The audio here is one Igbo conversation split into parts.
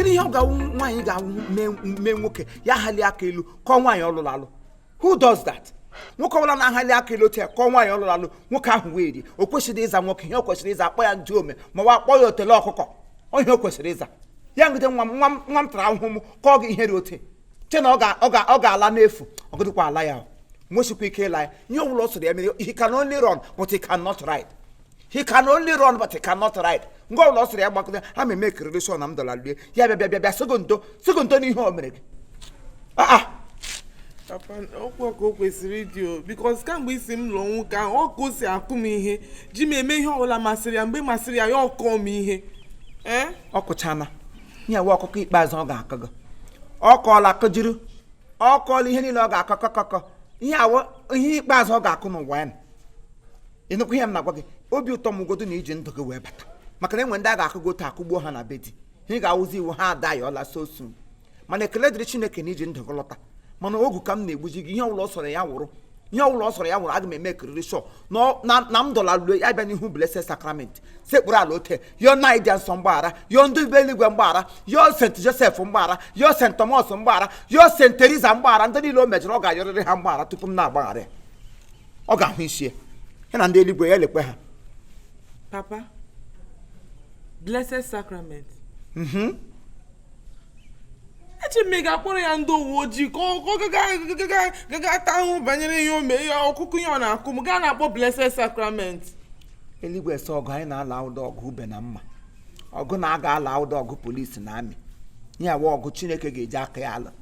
Kini ihe ga nwaanyị ga me nwoke ya hali aka elu ka nwaanyị ọlụlalụ. Who does that? Nwoke ọbụla na-ahali aka elu otu ka nwaanyị ọlụlalụ nwoke ahụ wee o kwesịrị ịza nwoke ihe o kwesịrị ịza akpọ ya ndị ome ma wa akpọ ya otele ọkụkọ onye o kwesịrị ịza ya ngide nwa m tara ahụhụ m ka ọ ga ihe dị ote che na ọ ga-ala n'efu ọ gịdịkwa ala ya nwechikwa ike ịla ya ihe ọbụla ọ sọrọ ya mere he can only run but he cannot ride. He can only run but he cannot ride. Ngwa ụlọ sịrị ya gbakọta ha ma eme relation na m dọla lue ya bịa segondo n'ihe o mere gị. Papa, okwu ka o kwesịrị ịdị o because kamgbe isi m lụọ nwoke ahụ ọ ka o si akụ m ihe ji m eme ihe ọbụla masịrị ya mgbe masịrị ya ya ọkọọ m ihe ọ kụchana nye we ọkụkọ ikpeazụ ọ ga-akọ gị ọ kọọla akụjiri ọ kọọla ihe niile ọ ga-akọ ihe ikpeazụ ọ ga-akụ n'ụwa ya ịnụkwa ihe m na-agwa gị obi ụtọ m godo na iji ndụ gị wee bata maka na enwe ndị a ga-akụgo otu akụgbuo ha na be di ihe ga-awụzi iwu ha ada ya ọla so soon mana ekele dịrị Chineke na iji ndụ gị lọta mana ogu ka m na-egbuji gị ihe ọbụla ọ sọrọ ya wụrụ aga m eme ekiriri shọ na m dọla lue ya bịa n'ihu blessed sacrament sekpụrụ ala ote yo naịdịa nsọ mgbaghara yo ndị be eluigwe mgbaghara yo St. Joseph mgbaghara yo St. Thomas mgbaghara yo St. Teresa mgbaghara ndị niile o mejọrọ ọ ga-ayọrịrị ha mgbaghara tupu m na-agbaghara ya ọ ga-ahụ isi ya na ndị eluigwe ya lekwe ha. Papa, blessed sacrament. Eche m ga-akpọrọ ya ndị uwe ojii ka ọ gaga ata ahụhụ banyere ihe o mee ya ọkụkụ ihe ọ na-akụ m gaa na-akpọ blessed sacrament. Eluigwe sọ ọgụ anyị na-ala ụdọ ọgụ ube na mma ọgụ na-aga ala ụdọ ọgụ polisi na amị ya wa ọgụ Chineke ga-eji aka ya ala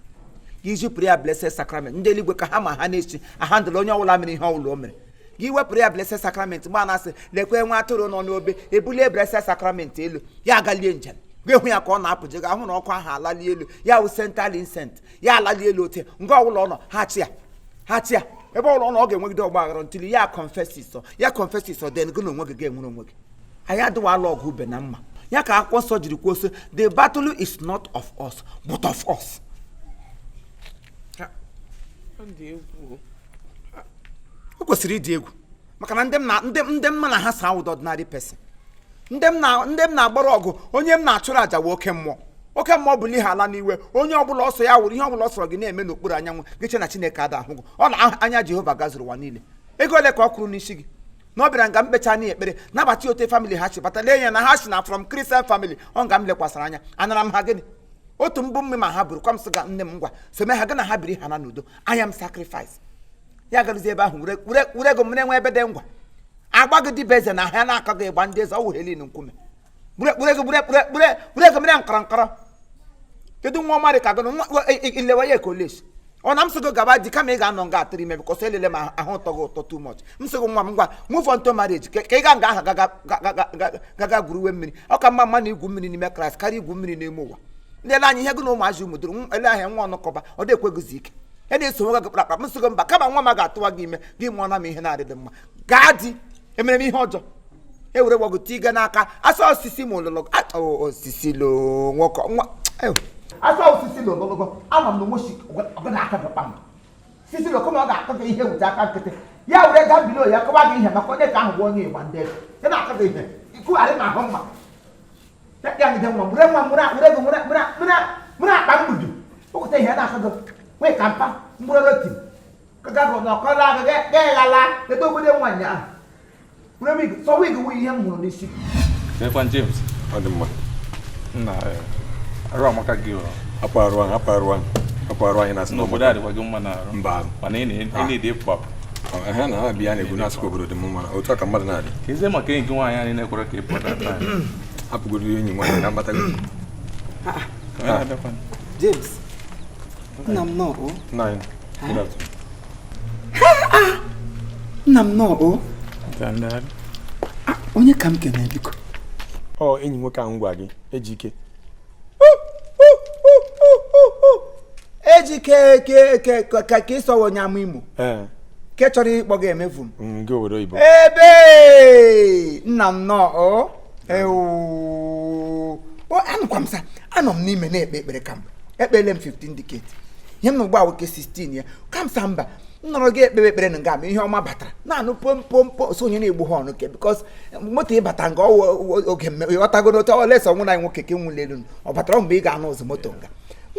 gị jupụrụ ya blessed sacrament ndị eluigwe ka ha ma ha na-echi ahandụl onye ọbụla mere ihe ọbụla o mere gị wepụrụ ya blessed sacrament mgbe a na-asị lekwe nwa atụrụ nọ n'obe ebulie blessed sacrament elu ya agalie njem hụ ya ka ọ na-apụje ga ahụ na ọkụ ahụ alali elu ya wụ central incent ya alali elu ote nga ọbụla ọ nọ ha chia ebe ọbụla ọ nọ ọ ga-enwegide ọgbaghara ntili ya confessis den gị na onwe gị ga-enwere onwe gị anyị adịwala ọgụ ube na mma ya ka akwụkwọ nsọ jiri kwuo sị the battle is not of us but of us. O kwesịrị ịdị egwu maka na ndị mma na ha saa ụdọ ordinary person ndị m na-agbara ọgụ onye m na-achụrụ aja wee oke mmụọ bụ ihe ala n'iwe onye ọbụla ọsọ ya wụrụ ihe ọbụla ọ sọrọ gị na-eme n'okpuru anyanwụ gị che na Chineke ada ahụ gị ọ na anya Jehova gazuru ụwa niile ego ole ka ọ kwụrụ n'isi gị na ọ bịara nga mkpecha n'ihi ekpere nabata ote famili ha chi bata lee ya na ha si na from Christian family ọ nga m lekwasara anya anara m ha gịnị otu mbụ mme ma ha bụrụ kwa m sị ga nne m ngwa some ha gị na ha biri ha na n'udo anya m sacrifice ya garuzie ebe ahụ were ego mere nwe ebe dị ngwa agba gị dịbe eze na ha na-aka gị ịgba ndị eze ọ wụ helin nkume bure ego mere nkara kedu nwa ọmarị ka gị ilewe ya koleji ọ na m sị gị gaba di kama ị ga-anọ nga atịrị ime bikọs elele ma ahụ ụtọ gị ụtọ too much m sị gị nwa m ngwa move on to marriage ka ị ga nga aha gaga gwuruwe mmiri ọ ka mma mma na igwu mmiri n'ime Kraịst karịa igwu mmiri n'ime ụwa ndị ele anya ihe gị na ụmụazị ụmụdoro ele ahịa nwa ọnụkọba ọ dị ekweghịzi ike ya na-eso nwe gị kpakpa m sị gị mba kama nwa m ga-atụwa gị ime gị mụọ na m ihe na-adịdị mma gaa di emere m ihe ọjọọ ewere gbọgụ tiga n'aka asa osisi ma olologo osisi lo nwoke nwa asa osisi lo olologo ama m na nwochi ọgụ na-aka gị kpam sisi lo kama ọ ga-akọ gị ihe wute aka nkịtị ya were gaa bilo ya kọba gị ihe maka onye ka ahụ bụ onye ịgba ndị ya na-aka gị ihe ikugharị ma ahụ mma ya ngide nwa mụre nwa mụre akpa mgbudu okwute ihe na-aka gị nwee ka mpa mgbụrụ roti ka gagụ na ọkọrọ agụ ga-eghala leta obodo nwaanyị ahụ sọ wig wụ ihe m hụrụ n'isi. Ekwan James, ọ dị mma. Nna arụ amaka gị o. Apụ arụ anyị na-asị n'obodo adịkwa gị mma na-arụ. Mba. Mana ị na-ede pụpụ. Ha na-abịa na-egwu na-asịkwa obodo dị mma otu a ka mmadụ na-adị. Ka eze maka enyi gị nwaanyị anyị na-ekwere ka ị pụta taa. Hapụgodo enyi nwaanyị na mbata gị. James, nna m nọ o. Nna m nọ o. Onye ka m kene biko? Ọ enyi nwoke ahụ gwa gị Ejike. Ejike ka ịsọ onye ama Imo. Ke chọrọ ịkpọ gị emefu m. Nke obodo Igbo. Ebe nna m nọ o. Anụkwa m sa anọ m n'ime na-ekpe ekpere kamgbe ekpele m 15 decades ihe m na ugbu a nwoke 16 ya ka m sa mba nnọrọ gị ekpere ekpere na nga ma ihe ọma batara na-anụ pompo so onye na-egbu ha ọnụ ke bikos moto ịbata nga oge ịghọtago n'otu olesa ọnwụ na nwoke ke nwụle elu ọ batara mgbe ị ga-anụ ụzọ moto nga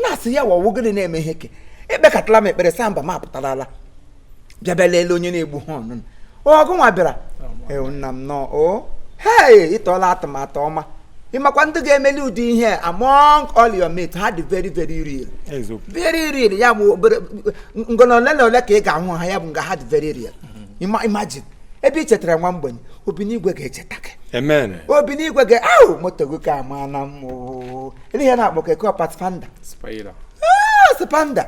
na-asị ya wọwụ gịnị na-eme ihe ke ekpekatala m ekpere sa mba m apụtarala bịa bịa leele onye na-egbu ha ọnụ ọgụ nwa bịara nna m nọ hei ịtọọla atụmatụ ọma ịmakwa ndị ga-emeli ụdị ihe among all your mates ha dị very very real very real ya bụ ngọnọ ole na ole ka ị ga-ahụ ha ya bụ nga ha dị very real imagine ebe ị chetara nwa mgbenye obinigwe ga-echeta gị obinigwe ga moto gị ka ama na ele ihe na-akpọ keke patfanda spanda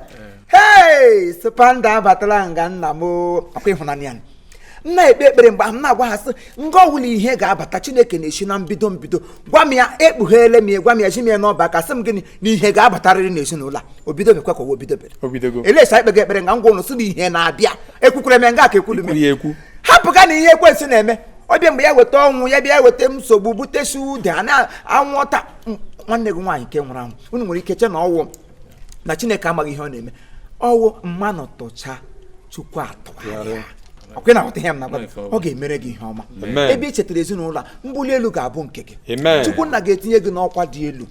hei spanda abatala nga nna m akwa ịhụnanya ya nna ekpe ekpere mgbe m na-agwa ha sị nga ọwụla ihe ga-abata Chineke na-esi na mbido gwa m ya ekpugheele m ya gwa m ya ji m ya n'ọba aka sị m gịnị na ihe ga-abatarịrị n'ezinụlọ a obido bekwa ka obidobere elesa ikpe ga ekpere nga ngwa ụnụ sị na ihe na-abịa ekwukwere m nga ka ekwulu m hapụga na ihe ekwensu na-eme ọbịa mgbe ya weta ọnwụ ya bịa weta nsogbu butesi ude a na-anwụọta nwanne gị nwaanyị nke nwụrụ anwụ unu nwere ike che na ọwụ na Chineke amaghị ihe ọ na-eme ọwụ mmanụ tụcha Chukwu atụgharịa ọkwe na ọtị ya m na ọ ga-emere gị ihe ọma ebe ị chetara ezinụlọ mbuli elu ga-abụ nke gị Chukwu nna ga-etinye gị n'ọkwa dị elu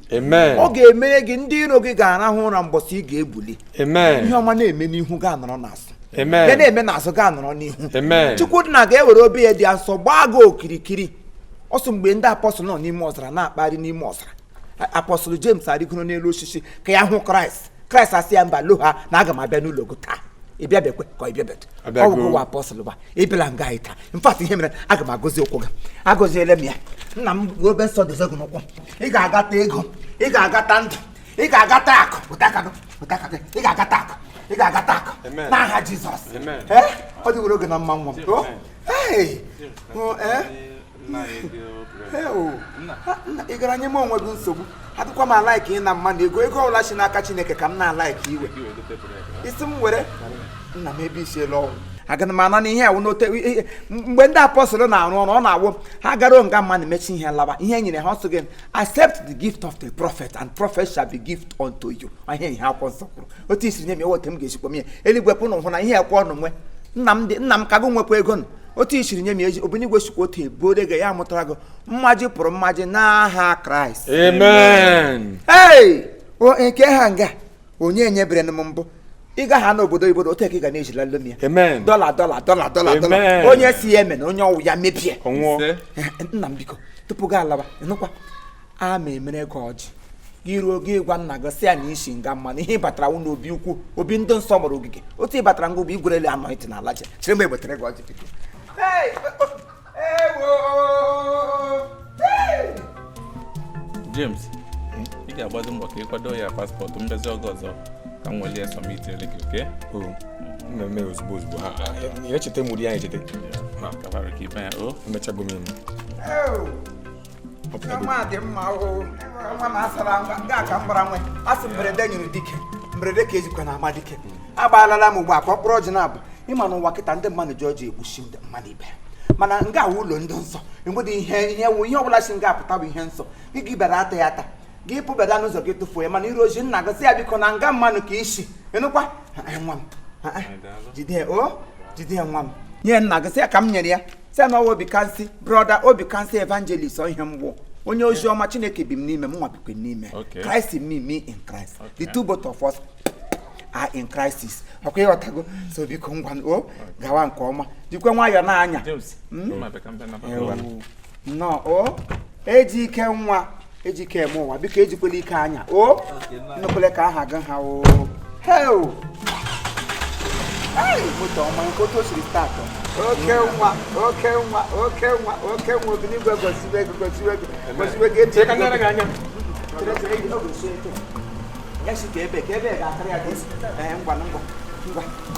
ọ ga-emere gị ndị iro gị ga-arahụ ụra mbọsị ị ga-ebuli ihe ọma na-eme n'ihu ga-anọrọ n'azụ ya na-eme n'azụ ga-anọrọ n'ihu Chukwu nna ga-ewere obi ya dị asọ gbaa gị okirikiri ọsọ mgbe ndị apọstụl nọ n'ime ọzara na-akparị n'ime ọzara apọstụl James arịgoro n'elu osisi ka ya hụ Kraịst asị ya mba lo ha na aga m abịa n'ụlọ gị taa ịbịa bekwe ka ịbịa betu ọgwụgwụ apọstụl ba ịbịala nga anyị taa mfat ihe mere aga m agọzi ụkwụ gị agọziele m ya nna m obe nsọ dozie gị n'ụkwụ ị ga-agata ego ị ga-agata ndụ ị ga-agata akụ ị ga-agata akụ ị ga-agata akụ n'aha Jizọs ọ dịwere oge na mma nwa m ị gara nye m onwe gị nsogbu adịkwa m alaiki ị na mmadụ ego ọbụla si n'aka Chineke ka m na-alaiki iwe isi m were nna m ebe isiela ọnwụ agana m ana n'ihe awụ n'ote mgbe ndị apọstụl na-arụ ọrụ ọ na-awụ ha gara nga mmadụ mechi ihe laba ihe nyere ha ọsọ gị accept the gift of the prophet and prophet shall be gift unto you ihe ihe akwụkwọ nsọ kwuru otu isi nye m ewote m ga-esikwa m ya eluigwe pụ na hụ na ihe ekwe ọnụ nwe nna m ka gị nwekwa ego nụ otu isiri nye m eji obinigwe sikwa otu ebuore gị ya mụtara gị mmaji pụrụ mmaji n'aha Kraịst amen nke ha nga onye nyebere m mbụ ị gaghị ha n'obodo oyibo otu eke ị ga na-ejila lomi ya dọla onye si ya eme na onye ọwụ ya mebie nna m biko tupu gị alaba nụkwa a ma emere gị ọjị gị ruo gị gwa nna gị si ya na isi nga mma na ihe ịbatara nwụ n'obi ukwu obi ndị nsọ gbara ogige otu ịbatara ngwa bụ igwerele anọghịtị na ala je chere m egbetere gị ọjị biko James, ị ga-agbado mbọ ka ị kwado ya paspọtụ mbezi oge ọzọ ka m welie sọmit ele gị oke mmemme ozugbo ha echeta mụrụ ya echeta kabara ka ibe ya emechagbo m nwa dị mma nwa ma asara nga ka m gbara nwe asị mberede nyere dike mberede ka ejikwa na ama dike agbaalala m ugbu a ka ọ kpọrọ ọjị na-abụ ịma na ụwa kịta ndị mmadụ ji ọjị egbuchi ndị mmadụ ibe mana nga awụ ụlọ ndị nsọ enwedị ihe ọbụla si nga apụta bụ ihe nsọ gị bịara ata ya ata gị pụbada n'ụzọ gị tụfuo ya mana iru oji nna gị sị ya biko na nga mmanụ ka isi ịnụkwa nwa m jide ya nwa m nye nna gị sị ya ka m nyere ya sị na ọwa obikansi brọda obikansi evangelist ihe mgbu onye ozi ọma Chineke bi m n'ime m nwa bikwe n'ime Christ in me in Christ the two both of us are in crisis ọkwa ịghọtago so biko ngwa gawa nke ọma jikwe nwayọọ na-anya nnọọ ejike nwa ejike eme ụwa biko ejikwela ike anya nnukwele ka aha gị ha moto ọma nke otu o siri staatụ oke nwa obinigwe gosiwe gị eche ka nyere gị anya ya si ka ebe ga-akarị ya gị ngwa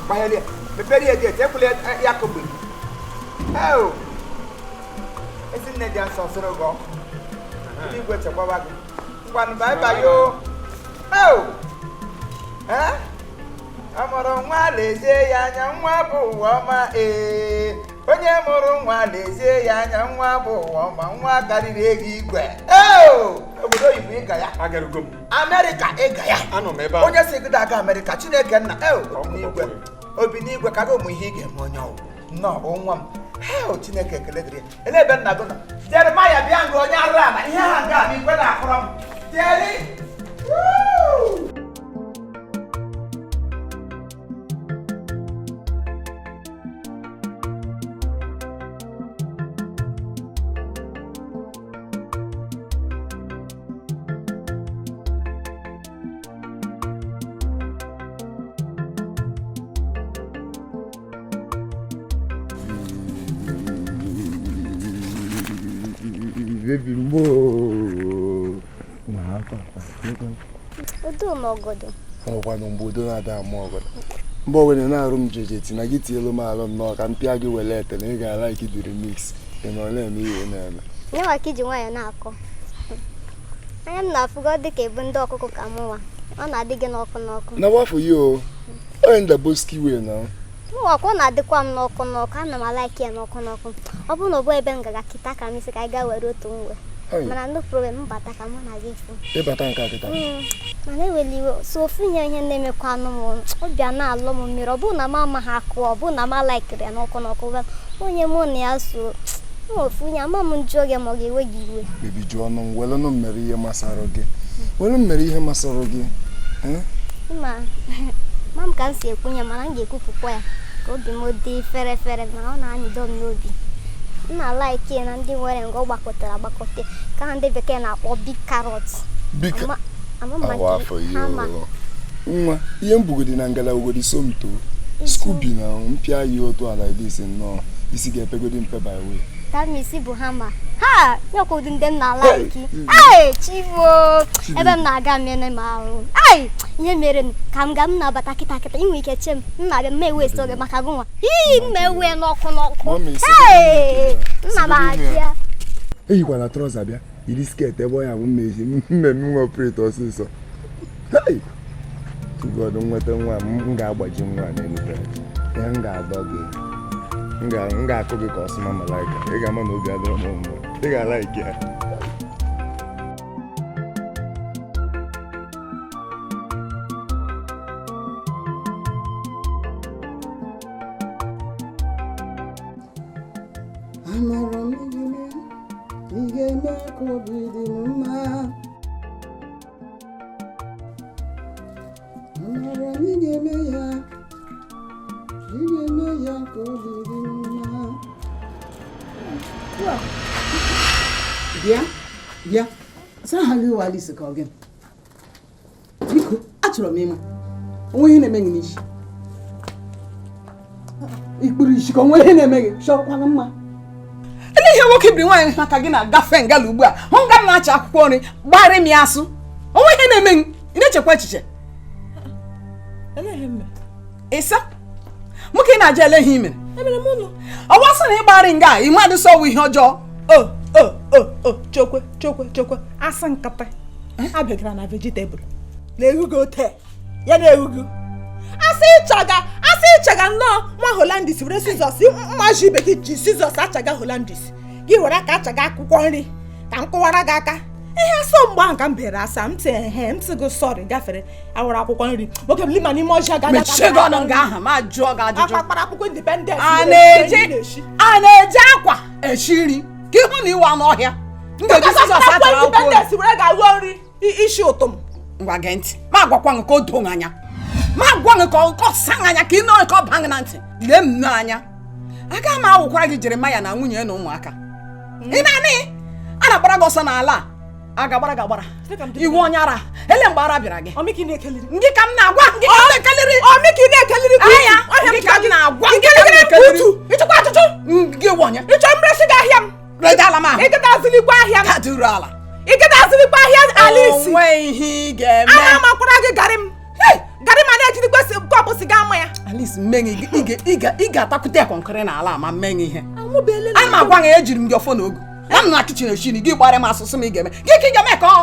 gbanyere ya mepere ya geti ekwule ya kogbe ezi nne dị nsọ soro gị ọkụ igwe chekwaba gị ngwanụ baibayo amụrụ nwa lezie ya anya nwa bụ ụwa ọma onye mụrụ nwa lezie ya anya nwa bụ ụwa ọma nwa karịrị ego igwe obodo oyibo ịga ya Amerịka ịga ya onye si gị aga Amerịka Chineke nna n'igwe obi n'igwe ka gị ụmụ ihe ị ga-eme onye ọwụ nnọọ nwa m hel Chineke ekele dịrị ele ebe nna gị nọ Jeremaya bịa ngụ onye arụ ala ihe ha nga m ikwe na-akọrọ m Jerry baby mo Udo mogodo. ọkwa na mgbe udo na-ada ama ọgọdọ mgbe ọgwene na-arụ m jejeti na gị tielu m alụ m n'ọka mpịa gị wele ete na ị ga-ala ike dị remix ị nọ na-eme ihe na-eme Nye maka iji nwayọ na-akọ. Anya m na-afụgo dịka ebu ndị ọkụkọ ka mụnwa. Ọ na-adị gị n'ọkụ. na wafọ ya o onye ndaboski wee na Mụnwakwa ọ na-adịkwa m n'ọkụ. Ana m alaiki ya n'ọkụ. Ọ bụrụ na ọ bụ ebe m gaga kịta ka m isi ka anyị gaa were otu mgbe. Mana no problem mbata ka mụ na gị fụ. ịbata nke akịta Mana eweli iwe so ofu ihe na-emekwa anụ m ọbịa na-alụ m mmiri ọ bụrụ na m amaghị akụ ọ bụrụ na m alaikiri ya n'ọkụ onye mụ na ya so ofu nye ama m njụ oge ma ọ ga-ewe gị iwe bebi jụọ ọnụ m welụnụ mmere ihe masara gị welu mmere ihe masara gị ma m ka m si ekwenye mana m ga-ekwupụkwa ya ka obi m dị fere mana ọ na-anyịdo m n'obi m na-alaiki na ndị nwere nga ọ gbakọtara agbakọta ka ha ndị bekee na-akpọ big carrot awa afọ nwa ihe mbugodi na ngala ugodi somto skubi na mpịa yi otu ala idisi nnọọ isi ga-epegodi mpe by way Tamisi bụ hama ha nyekwudu ndị m na-alaiki chivo ebe m na-aga mmene m ahụ ihe mere ka m ga m na-abata kịta inwe ike che m na-abịa m ewe esi oge maka gụnwa m ewe n'ọkụ nna m abịa eyikwana trọza bịa iri sket ebe ọ ya bụ mmezi mmemme nwa operate ọsịsọ tụgodu nweta nwa m ga-agbaji nwa n'elu ihe m ga-adọ gị m ga-akụ gị ka ọsụma malaika ị ga-ama na obi adịrọ m mma ị ga-alaiki ya amara m ị ga-eme ka obi dị m mma amara m ị ga-eme ya ka obi dị m mma bịa asa ha gị wali isi ka ọ gị biko achọrọ m ịma onwe ihe na-eme gị n'isi ikpuru isi ka onwe ihe na-eme gị chọkwana mma ele ihe nwoke biri nwaanyị maka gị na-agafe ngala ugbu a hụ nga m na-acha akwụkwọ nri gbarị m ya asụ onwe ihe na-eme gị ị na-echekwa echiche ịsa nwoke na-aja ele ihe imere ọwa sị na ịgbarị nga ị mmadụ sọwa ihe ọjọọ chokwe asị nkata abịagara na vegetable na-ehugo ote ya na-ehugo asị ịchaga nnọọ nwa holandis were sizọs mmaji ibe gị ji sizọs achaga holandis gị were aka achaga akwụkwọ nri ka m kụwara gị aka ihe asọ mgbe ahụ ka m bere asa m tị gị sọrị gafere awara akwụkwọ nri nwoke bụ lima n'ime ọjọọ akpakpara akwụkwọ independent a na-eji akwa eshi nri ka ịhụ na ịwa n'ọhịa independence were ga-aghọ nri isi ụtọ m ngwa gee ntị ma agwakwa gị ka o doo anya ma gwa gị ka ọ sa anya ka ị nọọ ka ọ baa gị na ntị lee m n'anya aga m awụkwara gị Jeremaya na nwunye na ụmụaka ị na-anị a na-agbara gị ọsọ n'ala a ga-agbara gị agbara iwu onye ara ele mgbe ara bịara gị ndị ka m na-agwa ndị ka m na-ekeliri anya ndị ka m na-agwa ndị ka m na-ekeliri ịchụkwa achụchụ gị wonye ịchọ mresị gị ahịa m redala m ahụ ịgada azụlikwa ahịa m kaduru ala ịgada azụlikwa ahịa alisi onwe ihe ị ga-eme ana m akwara gị garị ma na-ejidikwa kọpụ siga ama ya alisi mmeghe ị ga-atakwute ekọnkịrị n'ala ma mmeghe ihe ana m agwa gị ejiri m gị ọfọ n'ogu na m na kichin eshini gị gbara m asụsụ m ị ga-eme gị ka ị ga-eme ka ọ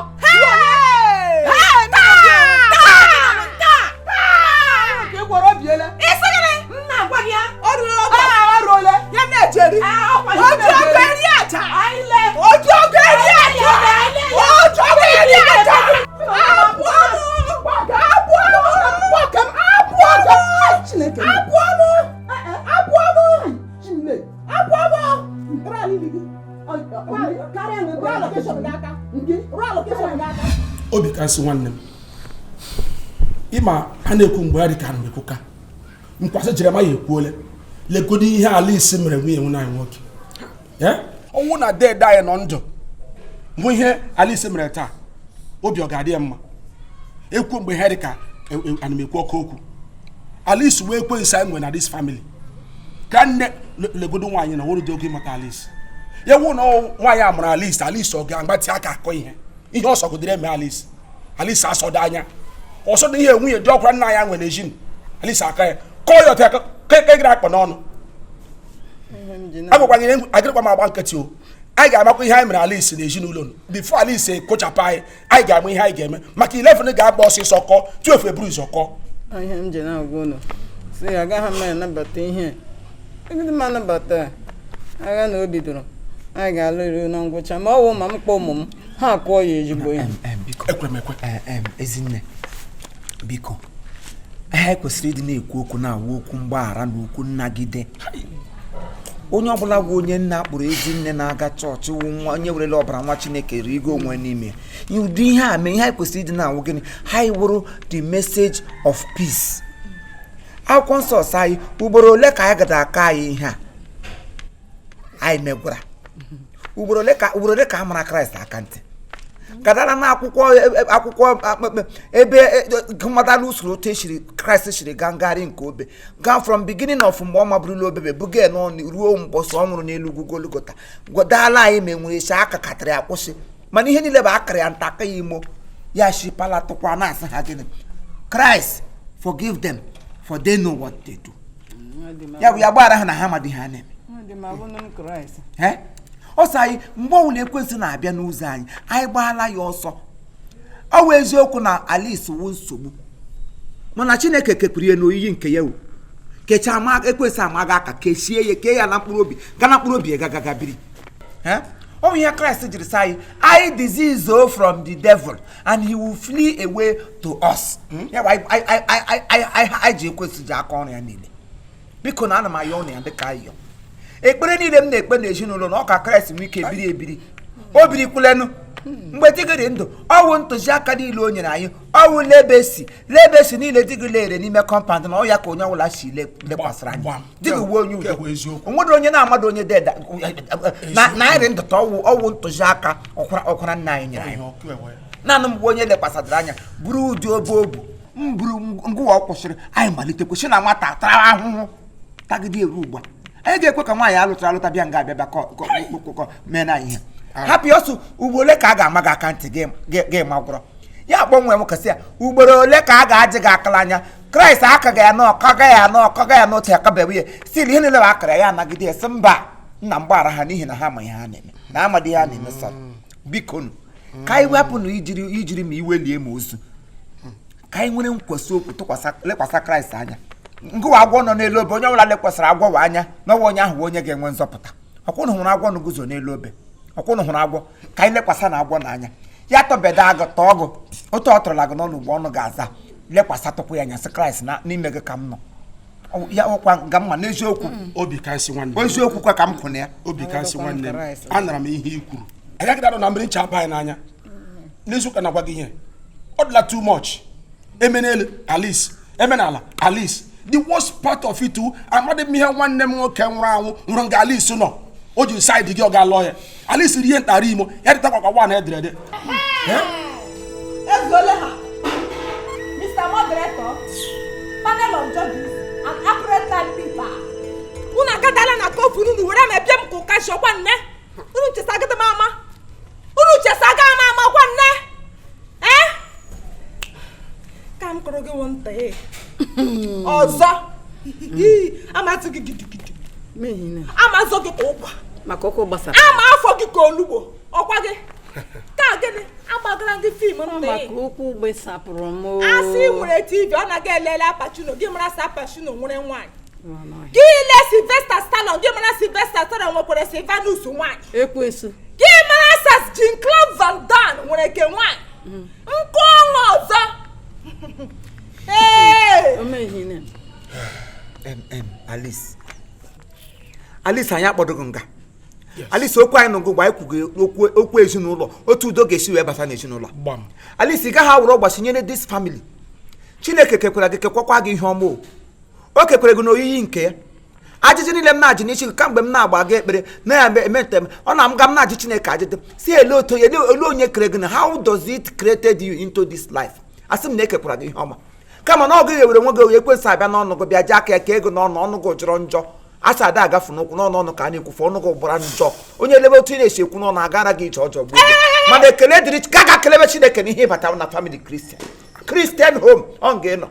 Chineke isi nwanne m ịma a na-ekwu mgbe ya dị ka a na-ekwu ka mkwasị Jeremaya ekwuole legodi ihe Alice mere nwunye anyị nwoke ọnwụ na dede anyị nọ ndụ bụ ihe Alice mere taa obi ọ ga-adị ya mma ekwu mgbe ha dị ka ana m ekwu ọkụ okwu Alice wee kwe nsa enwe na this family ka nne legodo nwaanyị na nwere dị oge ịmata Alice ya wụ na nwaanyị a mụrụ Alice ọ ga-agbatị aka akọ ihe ọ sọgodere eme Alice asọdo anya ọsọdụ ihe nwunye dị ọkwara nna ya nwere ejin Alice aka ya kọọ ya ọtọ ka gara akpọ n'ọnụ agwakwanyere agịrịkwa m agba nkịtị o anyị ga-amakwa ihe anyị mere Alice na ezinụlọ bifo Alice kpochapụ anyị ga-ama ihe anyị ga-eme maka 11 ga-agba ọsịsọ kọ 12 eburu ụzọ kọ ihe m ji na-agwa ụlọ si agaghị m anabata ihe egide m anabata agha na o bidoro anyị ga-alụ na ngwụcha ma ọ wụ ma m kpọọ ụmụ m ha akụọ ya ezigbo ihe Ezinne biko anyị kwesịrị ịdị na-ekwu okwu na-awụ okwu mgbaghara na okwu nnagide onye ọbụla bụ onye nna kpụrụ Ezinne na-aga chọọchị wụ nwa onye werele ọbara nwa Chineke rigo onwe n'ime ụdị ihe a mee ihe anyị kwesịrị ịdị na-awụ gịnị anyị wụrụ the message of peace. Akwụkwọ nsọ sị anyị ugboro ole ka anyị gada aka anyị ihe a anyị megwara ugboro ole ka a mara Kraịst aka ntị gadara na akwụkwọ ebe gụmadala usoro otu eshiri Kraịst shiri gaa ngagharị nke obe gaa from beginning of mgbe ọ maburula obebe buga n'ọnụ ruo mgbọsọ ọ nwụrụ n'elu ugwu Golgota gwadala anyị ma enwere isi aka katara ya kwụsị mana ihe niile bụ akara ya ntaka ya imo ya shipala tụkwa na-asị ha gịnị Christ forgive them for they know what they do ya bụ ya gbara ha na ha amadị ha na-eme ọsọ anyị mgbe ọwụla ekwensị na-abịa n'ụzọ anyị gbaala ya ọsọ ọ wụ eziokwu na Alice wụ nsogbu mana Chineke kepụrụ ya n'oyiyi nke ya kechaa ma ekwensị amaghị aka kechie ya kee ya na mkpụrụ obi ga na mkpụrụ obi gagagabiri ọ ihe Kraịst jiri sị anyị disease from the devil and he will flee away to us ya bụ anyị ji ekwensị ji aka ọrụ ya niile biko na ana m ayọ ọnụ ya dịka ayọ ekpere niile m na-ekpe n'ezinụlọ na ọka Kraịst nwee ike ebiri o birikwulenu mgbe tigịrị ndụ ọwụ ntụziaka niile o nyere anyị ọwụ lebesi niile dịgịlere n'ime kọmpand na ọ ya ka onye ọbụla si lekwasịrị anyị dịgị uwe onye udo onwere onye na-amadụ onye deda na anyị ndụta ọwụ ntụziaka ọkwara nna anyị nyere anyị naanị mgbe onye lekwasịrị anya bụrụ ụdị obe obu mburu ngụwa ọ kwụsịrị anyị malite kwụsị na nwata tara ahụhụ tagide eru ugbu a anyị ga-ekwe ka nwaanyị alụta bịa nga abịa mee na ihe hapụ ọsụ ugboro ole ka a ga-ama gị aka ntị gị magwụrọ ya gbanwee m kasị ya ugboro ole ka a ga-ajị gị akala anya Kraịst akaghị ya n'ọkọga ya n'otu akabeghị ya sili ihe niile akara ya anagide ya sị mba nna mgbaghara ha n'ihi na ha ma ihe ha na-eme na amadị ha na-eme sọ biko ka anyị wepụ na ijiri ma iwe lie ma ozu ka anyị nwere nkwesị okwu lekwasị Kraịst anya ngụwa agwọ nọ n'elu obe onye ọbụla lekwasịrị agwọ anya n'ọnwa onye ahụ onye ga-enwe nzọpụta ọkwụnụ hụrụ agwọ n'guzo n'elu obe ọkwụnụ hụrụ agwọ ka anyị lekwasị na agwọ n'anya ya tọbeda agụ tọọ gụ otu ọ tọrọla gị n'ọnụ ugbo ọnụ ga-aza lekwasị tụpụ ya nyasị Kraịst na n'ime gị ka m nọ ya ọkwa nga mma n'eziokwu obi ka nsị nwanne eziokwu kwa ka m kwụna ya obi ka nsị nwanne m anara m ihe i kwuru agaghị adọ na mmiri ncha aba anyị n'anya n'eziokwu na-agwa gị ihe ọ dịla too much emenelu Alice emenala Alice the worst part of it amadị m ihe nwanne m nwoke nwụrụ anwụ nwụrụ nga Alice nọ o ji saịdị gị ọ ga-alọ ya Alice rie ntara imo ya dịtakwa kwa na ederede Ezole ha Mr. Moderator panel of judges and accurate time people unu agadala na kofu unu were mebie m ka ụka shọkwa nne unu chesagada mama kwa nne ka m kọrọ gị nwata ọzọ amazụ gị gidigidi amazụ gị ka ụkwa maka ọkụ gbasara ama afọ gị ka olugbo ọkwa gị ka gịnị agbagara ndị fim maka ụkwụ gbesapụrụ m asị nwere TV ọ na-aga elele Apachino gị mara sị Apachino nwere nwaanyị gị ile Sylvester Stallone gị mara Sylvester Stallone nwekwara Sylvanus nwaanyị ekwesu gị mara sas Jean-Claude Van Damme nwere ke nwaanyị nkụ ọṅụ ọzọ Alice anyị akpọdoghị nga alisi okwu anyị nụgo gwa ikwugo okwu ezinụlọ otu udo ga-esi wee bata n'ezinụlọ alisi gaghị awụrụ gbasinyere this family Chineke kekwara gị kekwakwa gị ihe ọma o kekwere gị n'oyiyi nke ya ajịjị niile m na-ajị n'isi kamgbe m na-agba gị ekpere na ya emente m ọ na m ga m na-ajị Chineke ajịdị si ele otu ya ele onye kere gị na how does it created you into this life asị m na ekekwara gị ihe ọma kama na ọ gị ewere nwe gị ekwensị abịa n'ọnụ gị bịa ji aka ya ka ego n'ọnụ gị jọrọ njọ asa ada agafu n'ụkwụ n'ọnụ ka a na-ekwufu ọnụ gị gbara njọ onye elebe otu ị na-esi ekwu n'ọnụ agara gị ije ọjọọ gbuo mana ekele dịrị ka ga kelebe Chineke n'ihe ịbata na family Christian home ọ ga-enọ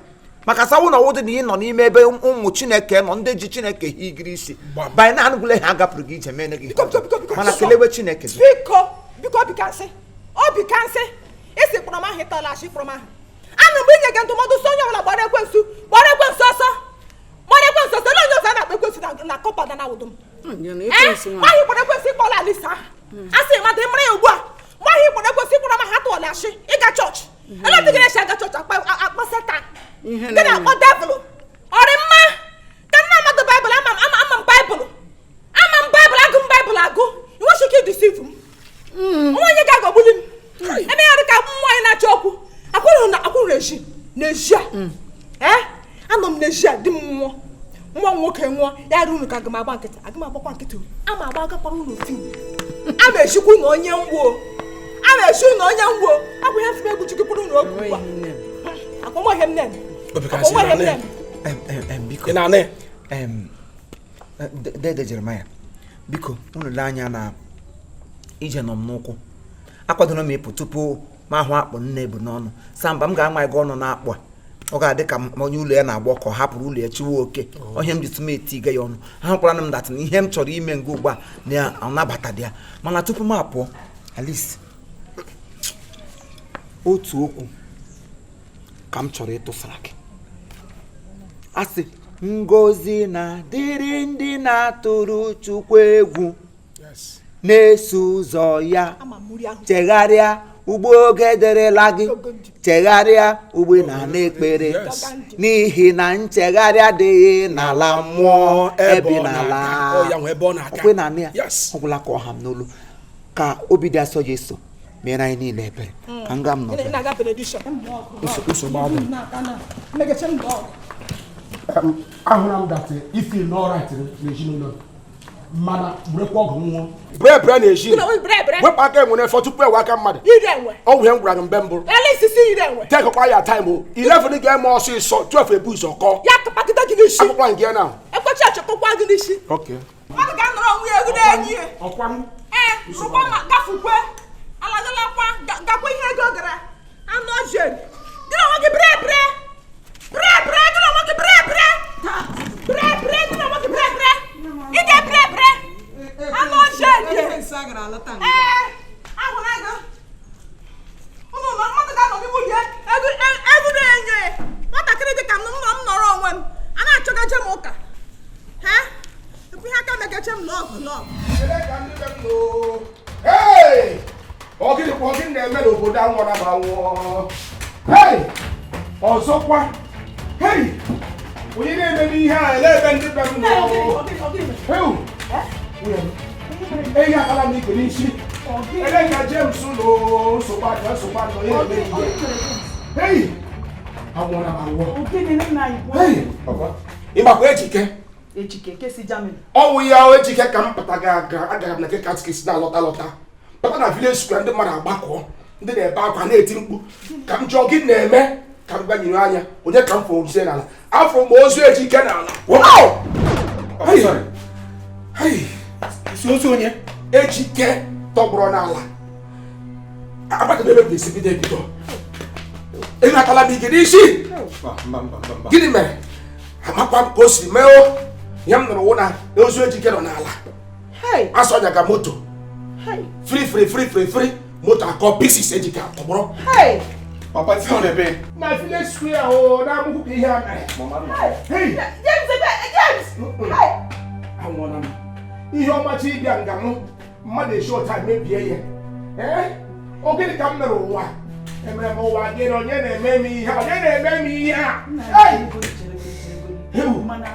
maka sawu na ụdị na ị nọ n'ime ebe ụmụ Chineke nọ ndị ji Chineke higiri isi banye na anụgụle ha agapụrụ gị ije mee gị mana kelebe Chineke biko bikansị isi kpọrọ m ahụ ịtọla achị kpọrọ m ahụ anụ mgbe inye gị ndụmọdụ so onye ọbụla gbara ekwensu ọsọ na onye ọzọ na-akpa ekwensu na kọpada na awụdụ m nwaanyị kpọrọ ekwensu ịkpọla alisa a sị mmadụ ịmara ya ugbu a nwaanyị kpọrọ ekwensu ịkpọrọ ma ha tụọla achị ịga chọọchị eletịgị na-esi aga chọọchị akpa setan gị na-akpọ devil ọrị mma ka nna mmadụ baịbụl ama m baịbụl agụ m baịbụl agụ inwechi ike idisivu m nwaanyị ga-agọgbuli m eme ya dị ka nwaanyị na-achọ okwu akwụrụ eji n'ezi a anọ m n'ezi a di m nwụọ nwa nwoke nwụọ ya rụ unu ka aga m agbakwa nkịtị ama agba agakwara unu tim ama echikwu na onye mgbuo ọ bụ ihe mfe egwu chikwuru unu okwu ugbu a akpọmọhịa m dede Jeremaya biko unu lee anya na ije nọ m n'ụkwụ akwadoro m ịpụ tupu ma ahụ akpụ nne ebu n'ọnụ samba m ga-ama gị ọnụ na-akpụ a ọ ga-adị ka onye ụlọ ya na-agba ọkọ hapụrụ ụlọ ya chiwe oke onye m jitụ m etiga ya ọnụ ha kwara m datị na ihe m chọrọ ime nga ugbu a na anabata dị ya mana tupu m apụọ Alice otu okwu ka m chọrọ ịtụsara gị asị ngozi na dịrị ndị na-atụrụ Chukwu egwu na-eso ụzọ ya chegharịa ugbo oge derela gị chegharịa ugbe na n'ekpere n'ihi na nchegharị adịghị n'ala mmụọ ebi n'ala okwe na ya ọgwụla ka ọha m n'olu ka obi dị asọ ya eso mere anyị niile ebere ka nga m nọ ahụra m dat ifi n'ọrait n'ezinụlọ mana burekwa ọgụ nwụọ bre na-eji wepụ aka enwere efọ tupu ewe aka mmadụ ọ bụ ihe m gwara gị mgbe mbụ tekọkwa ya taim 11 ga-eme ọsịsọ 12 ebu ụzọ kọ akwụkwọ nke ya na ọgịnị na-eme n'obodo anwụ na anwụ ọzọkwa onye na-eme ihe a ele ebe ndị be m ehi akala m ikpe n'isi ele ka James ụlọ nsogbu ihe anwụ na anwụ ịgbakwa ejike ọnwụ ya ejike ka m pụta agara m na nke katikisi na-alọta pụta na village square ndị mmadụ agbakọ ndị na-ebe akwa na-eti mkpu ka m jụọ gị na-eme ka m gbanyere anya onye ka m fọrọ ise n'ala afọ m ozu ejike n'ala isi ozu onye ejike tọgbọrọ n'ala agbadebe ebe esi bido ebido ịnatala m ike n'isi gịnị mere amakwa m ka o siri mee ya m nụrụ wụ na ozu ejike nọ n'ala asọnya ka moto free moto akọ pieces ejike atọgbọrọ papa ti on ebe na village square o na amuku ka ihe a mere anwụọla m ihe ọmachi ịbịa nga m mmadụ eshi ụta mebie ya ogene ka m mere ụwa emere m ụwa gịnị onye na-eme m ihe a Mana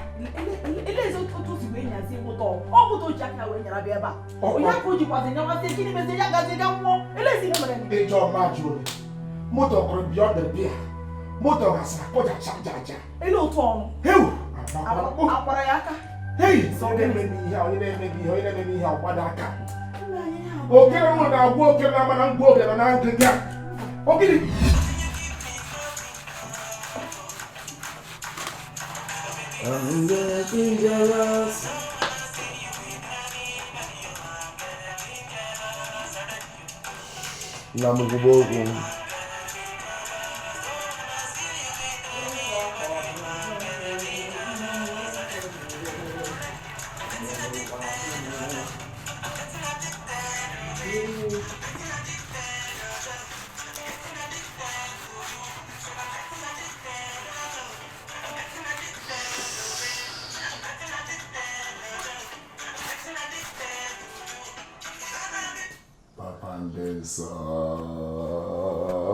eleze otu si wee nyazie ụtọ ọ bụ ji aka wee nyara bịa ebe a onye aka o jikwazi nyawasị gịnị mezi ya gazi ga nwụọ elezi ihe mere ndị jọ ma jụrụ moto kụrụ bịa ọdụ bịa moto gasịrị kụja chajaja ele otu ọnụ hewu akwara ya aka hei onye na-eme ihe ọgbada aka okere nọ na-agwa okere na mana ngwa ogere na ngịga ogiri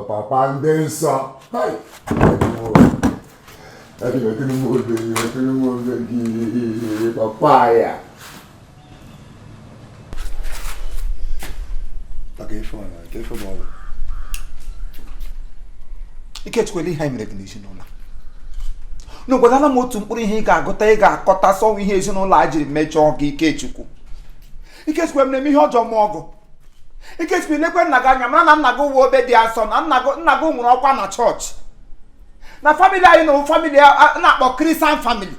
Papa Ndensa. Hi. Papaya. Ikechukwu ihe mere gị n'ezinụlọ. N'obodo m otu mkpụrụ ihe ị ga-agụta ị ga-akọta sọnwa ihe ezinụlọ a jiri mejọọ gị Ikechukwu. Ikechukwu m na-eme ihe ọjọọ m ọgụ. Ikechukwu lekwe nna gị anya mara na nna gị uwe obe dị asọ na nna gị nwere ọkwa na chọọchị. Na famili anyị na famili na-akpọ Christian family.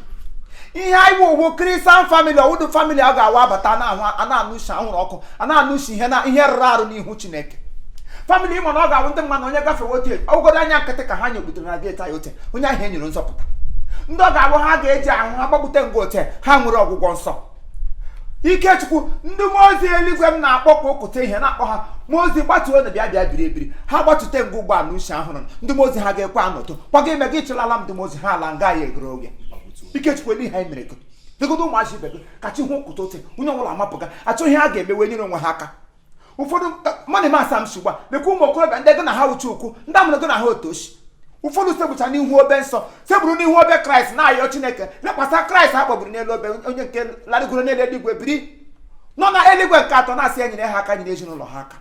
Ihe anyị wo Christian family ọwụdụ famili a ga-awa abata na-anụshi anwụrụ ọkụ a na-anụshi ihe rụrụ arụ n'ihu Chineke. Famili ịmụ na ọ ga-awụ ndị mmadụ onye gafewe otu ogodo anya nkịtị ka ha nyekputere na geeti anyị ote onye ahụ enyere nzọpụta. Ndị ọ ga-awụ ha ga-eji ahụ ha gbagbute ngwa ote ha nwere ọgwụgwọ nsọ. Ikechukwu ndị mmụọ ozi eluigwe m na-akpọ ka okute ihe na-akpọ ha mmụọ ozi gbatuo na bịa biri ebiri ha gbatute ngwa ụgbọala uche ahụrụ ndị mmụọ ozi ha ga-ekwe anọtụ kwaga ime gị chịlala m ndị mmụọ ozi ha ala nga ya egoro oge. Ikechukwu ihe anyị mere legodo ụmụazị ibe gị ka chi hụ okute ote onye ọbụla amapụga achọghị ha ga-emewe nyere onwe ha aka. Ụfọdụ mmadụ m asa m shigba lekwa ụmụ okorobịa ndị gị na ha uche ukwu ndị amụrụ gị na ha otoshi. Ụfọdụ sebucha n'ihu obe nsọ seburu n'ihu obe Kraịst na-ayọ Chineke lekwasa Kraịst ha kpọgburu n'elu obe onye nke larịgoro n'elu eluigwe biri nọ na eluigwe nke atọ na-asị nyere ha aka nyere ezinụlọ ha aka.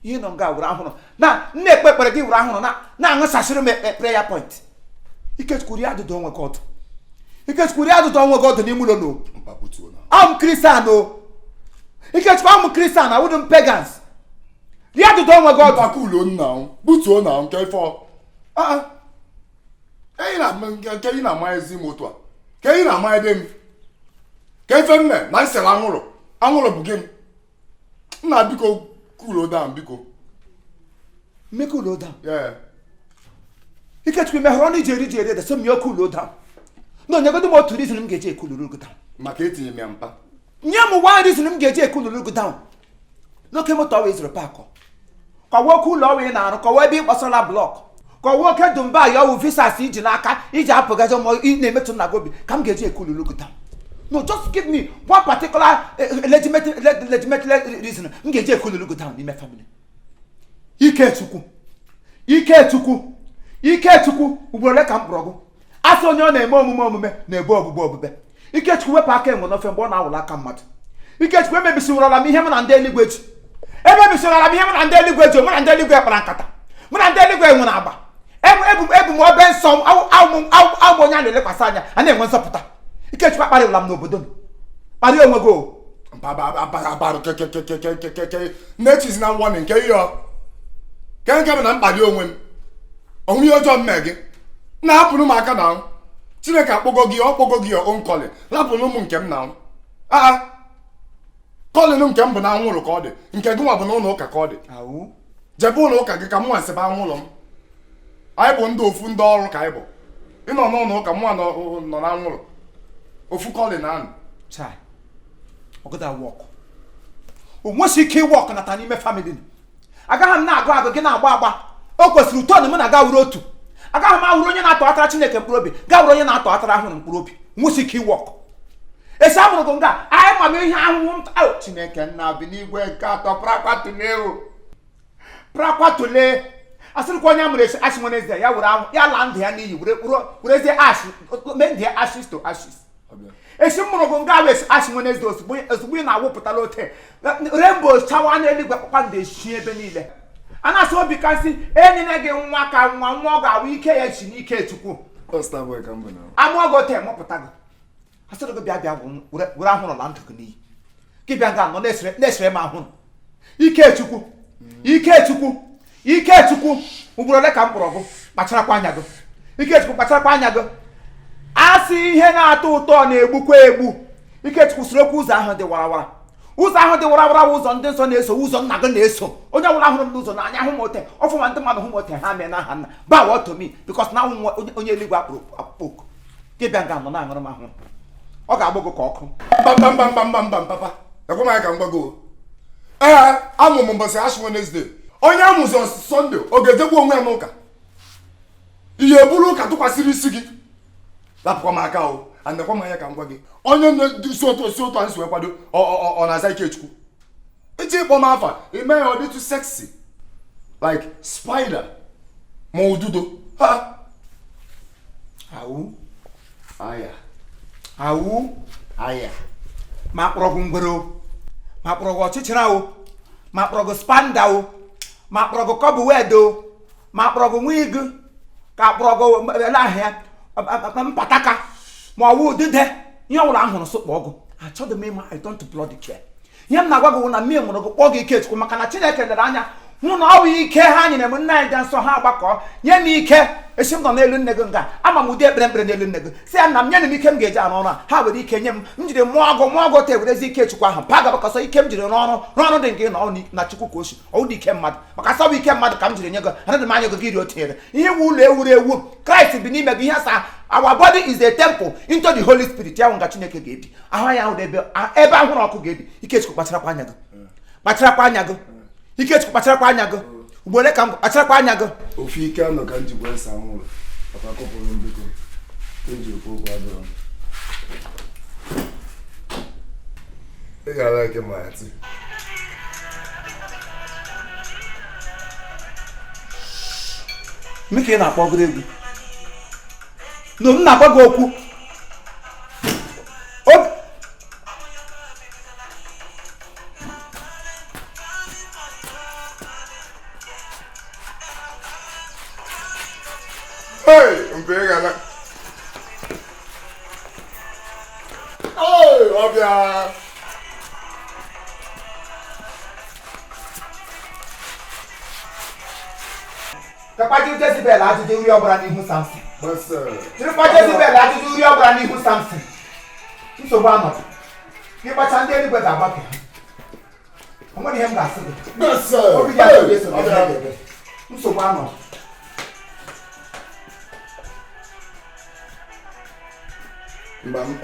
Ihe nọ nga wuru ahụrụ na nna ekpe ekpere gị wuru ahụrụ na-aṅụsasịrị m prayer point. Ikechukwu rie adụdụ onwe gị ọdụ. Ikechukwu rie adụdụ onwe gị ọdụ n'ime ụlọ n'o am Kristian o Ikechukwu am Kristian awụdụ m pagans rie adụdụ onwe gị ọdụ aka ụlọ nna butuo na nke ifọ nke ị na-ama ezi m otu a ka ị na-ama ede m ka ife mme na nsere anwụrụ bụ gị nna biko kulo down biko make cool down Ikechukwu mehụrụ ọnụ iji eri ede so m ya cool down na onyegodo m otu reason m ga-eji ekuluru gị down maka etinye m ya mpa nye m one reason m ga-eji ekuluru gị down n'oke moto ọwa ịzụrụ paakọ kọwa oke ụlọ ọwa ị na-arụ kọwa ebe ị kpọsara blọk kọwa oke dumba ya ọwụ visas iji n'aka iji apụgazi ma ị na-emetụ nna gị obi ka m ga-eji ekuluru gị down. No, just give me one particular legitimate reason m ga-eji ekuluru gị down n'ime family. Ikechukwu ugboro ole ka m kpọrọ gị asị onye ọ na-eme omume na-ebe ogbugbe. Ikechukwu wepụ aka enwe n'ofe mgbe ọ na-awụla aka mmadụ. Ikechukwu emebisiwurala m ihe m na ndị eluigwe ji mụ na ndị eluigwe kpara nkata mụ na ndị eluigwe nwere agba ebu m obe nsọ awụ onye a na-elekwasị anya a na-enwe nzọpụta. Ikechukwu akparịwụla m n'obodo m kparịa onwe gị n'echizi na nwa nke ihe nke bụ na mkpali onwe m onwe ihe ọjọọ mme gị na-hapụrụ m aka na Chineke akpọgo gị onkọlị lapụrụ ụmụ nke m na kọlịnụ nke m bụ na anwụrụ ka ọ dị nke gị nwa bụ na ụlọ ụka ka ọ dị jebe ụlọ ụka gị ka mụnwa sebe anwụlọ m anyị bụ ndị ofu ndị ọrụ ka anyị bụ ịnọ n'ụlọ ụka mụnwa nọ na anwụrụ ofu kọlịn anụ o nwesi ike ịwọk nata n'ime famili agaghị m na-agụ gị na-agba o kwesịrị uto na m na-aga wuru otu agaghị m awụrụ onye na-atọ atara Chineke mkpụrụ obi gaa wụrụ onye na-atọ atara ahụrụ mkpụrụ obi nwesi ike ịwọk esi amụrụ gị nga anyị ma m ihe ahụhụ Chineke nna bi n'igwe nke atọ prakwatule asịrịkwa onye amụrụ asị nwere eze ya were ahụ ya laa ndụ ya n'iyi werezie mee ndị ashes to ashes. esi mụrụ nga wes asị Wednesday ozugbo ị na-awụpụtala ote rainbow chawa n'eluigwe kpakpando eshi ebe niile a na-asị obi kasị enyere gị nwa ka nwa ọ ga-awụ ike ya esi n'ike Chukwu amụọ gị ote mụpụta gị asịrị gị bịa were ahụrụ na ndụ gị n'iyi gị bịa ga nọ na-esere m ahụrụ Ikechukwu ugboro ole ka m kpọrọ gị kpacharakwa anya gị Ikechukwu kpacharakwa anya gị asị ihe na-atọ ụtọ na-egbukwa egbu Ikechukwu soro okwu ụzọ ahụ dị warawara ụzọ ndị nsọ na-eso ụzọ nna gị na-eso onye ọbụla hụrụ m n'ụzọ n'anya hụ m ote ọfụma ndị mmadụ hụ m ote ha mee n'aha nna bawa otomi bikos na onye eluigwe akpụrụ akpụkpọ gị bịa ga nọ na-aṅụrụ m ahụrụ ọ ga-agbụ gị ka ọkụ mba papa ekwemaghị ka m gbago ee amụ m mbọsị Ash Wednesday onye amụzi Sọnde ọ ga-ejegbu onwe ya n'ụka ihe bụrụ ụka tụkwasịrị isi gị lapụkwa m aka o andekwa m anya ka m gwa gị onye na-esi ụtọ anyị si wee kwado ọ na-aza Ikechukwu iji ịkpọ m afa ime ya ọ dịtụ sexy like spider ma ududo ha aya ma kpọrọ gị ngwere ma kpọrọ gị ọchịchịrị ma kpọrọ gị spanda ma kpọrọ gị kọbụwed ma kpọrọ gị nwig ka kpọrọ gị ahịa mpataka ma ọ wụ udide ihe ọbụla ahụrụ sụkpọ ọgụ achọghị m ịma I don't bloody care ihe m na-agwa gị na mmiri mụrụ gị kpọọ gị Ikechukwu maka na Chineke lere anya hụ na ọ bụ ike ha nyere m nna anyị dị nsọ ha agbakọ nye m ike esi m nọ n'elu nne gị nga ama m ụdị ekpere n'elu nne gị si ya na m nye m ike m ga-eji arụ ọrụ a ha were ike nye m jiri mụọ ọgụ ta ewerezi Ikechukwu ahụ paga bakọsọ ike m jiri rụọ ọrụ dị nke nọ na Chukwu ka osi ọ dị ike mmadụ maka sọ bụ ike mmadụ ka m jiri nye gị adịghị m anya gị iri o tinyere ihe wu ụlọ ewuru ewu Kraịst bi n'ime gị ihe sa our body is a temple into the Holy Spirit ya nga Chineke ga-ebi ahụ ya ahụ ebe ahụrụ ọkụ ga-ebi Ikechukwu kpacharakwa anya gị Ikechukwu kpacharakwa anya gị ugbole ka m kpacharakwa anya gị ofu ike anọ ka m ji gwa esa nwụrụ papa kọpụrụ mbiko eji ekwu okwu adọrọ ị ga-ala ike ma ya ti Mike na-akpọgoro egwu no m na-agba gị okwu ọbịa kakpa Jezebel ajụjụ uri ọbụla n'ihu Samson jirikwa Jezebel ajụjụ uri ọbụla n'ihu Samson nsogbu anọdụ gị kpacha ndị eluigwe ga-agbapụ o nwere ihe m ga-asị gị obi gị atọ ga-eso n'ebe nsogbu anọdụ mba m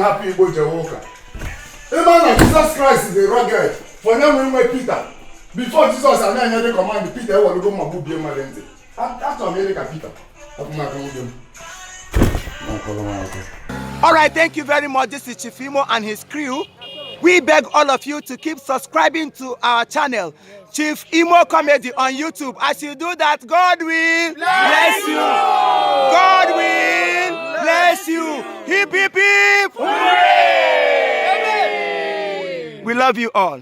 hapụ Igbo jewe ụka ebe a na Jesus Christ dị rugged for nye nwe Peter before Jesus a na-enye dị command Peter ewelugo mma gbubie mmadụ ntị achọrọ m iri ka Peter apụmaka nwunye m. Alright, thank you very much. This is Chief Imo and his crew. We beg all of you to keep subscribing to our channel, Chief Imo Comedy on YouTube. As you do that, God will bless you. God will bless you. Hip, hip, hip. Hooray! We love you all.